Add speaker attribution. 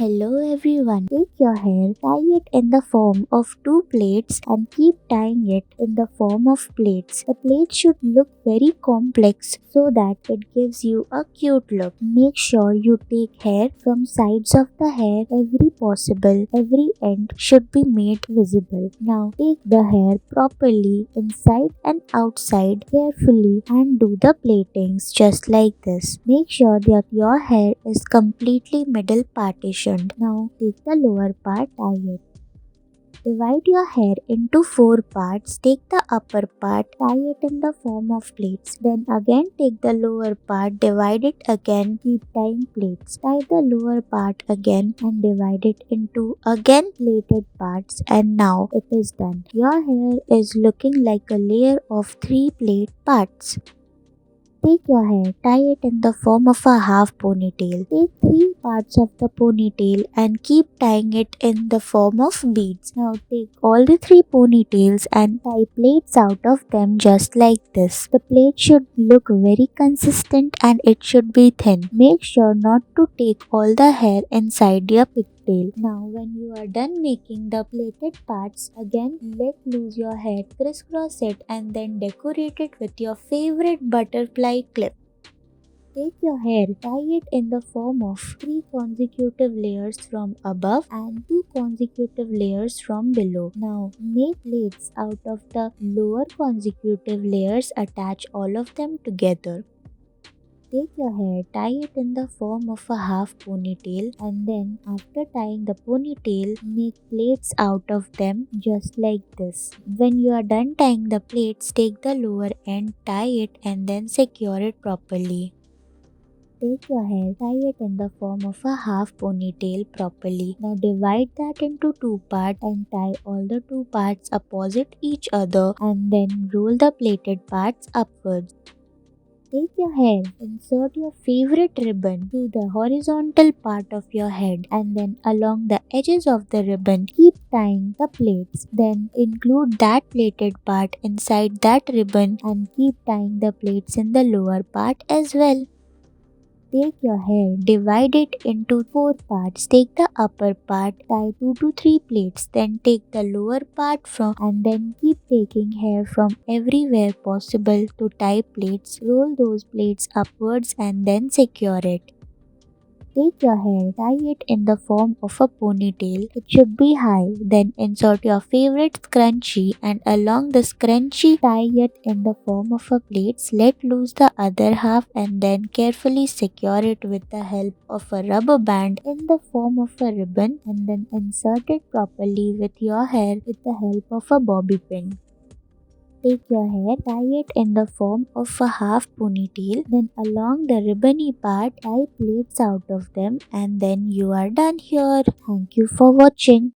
Speaker 1: Hello everyone. Take your hair, tie it in the form of two plaits and keep tying it in the form of plaits. The plait should look very complex so that it gives you a cute look. Make sure you take hair from sides of the hair every possible. Every end should be made visible. Now take the hair properly inside and outside carefully and do the plaitings just like this. Make sure that your hair is completely middle partitioned. Now take the lower part, tie it. Divide your hair into four parts. Take the upper part, tie it in the form of plaits. Then again take the lower part, divide it again, keep tying plaits. Tie the lower part again and divide it into again plaited parts, and now it is done. Your hair is looking like a layer of three plait parts. Take your hair, tie it in the form of a half ponytail. Take three parts of the ponytail and keep tying it in the form of beads. Now take all the three ponytails and tie plaits out of them just like this. The plait should look very consistent and it should be thin. Make sure not to take all the hair inside your pigtail. Now when you are done making the plaited parts, again let loose your hair, crisscross it and then decorate it with your favorite butterfly clip. Take your hair, tie it in the form of three consecutive layers from above and two consecutive layers from below. Now make plaits out of the lower consecutive layers, attach all of them together. Take your hair, tie it in the form of a half ponytail, and then after tying the ponytail, make plaits out of them just like this. When you are done tying the plaits, take the lower end, tie it and then secure it properly. Take your hair, tie it in the form of a half ponytail properly. Now divide that into two parts and tie all the two parts opposite each other and then roll the plaited parts upwards. Take your hair, insert your favorite ribbon to the horizontal part of your head and then along the edges of the ribbon keep tying the plaits. Then include that plaited part inside that ribbon and keep tying the plaits in the lower part as well. Take your hair, divide it into four parts. Take the upper part, tie 2 to 3 plaits, then take the lower part from and then keep taking hair from everywhere possible to tie plaits. Roll those plaits upwards and then secure it. Take your hair, tie it in the form of a ponytail. It should be high. Then insert your favorite scrunchie and along the scrunchie tie it in the form of a plait. Let loose the other half and then carefully secure it with the help of a rubber band in the form of a ribbon and then insert it properly with your hair with the help of a bobby pin. Take your hair, tie it in the form of a half ponytail, then along the ribbony part, tie plaits out of them, and then you are done here. Thank you for watching.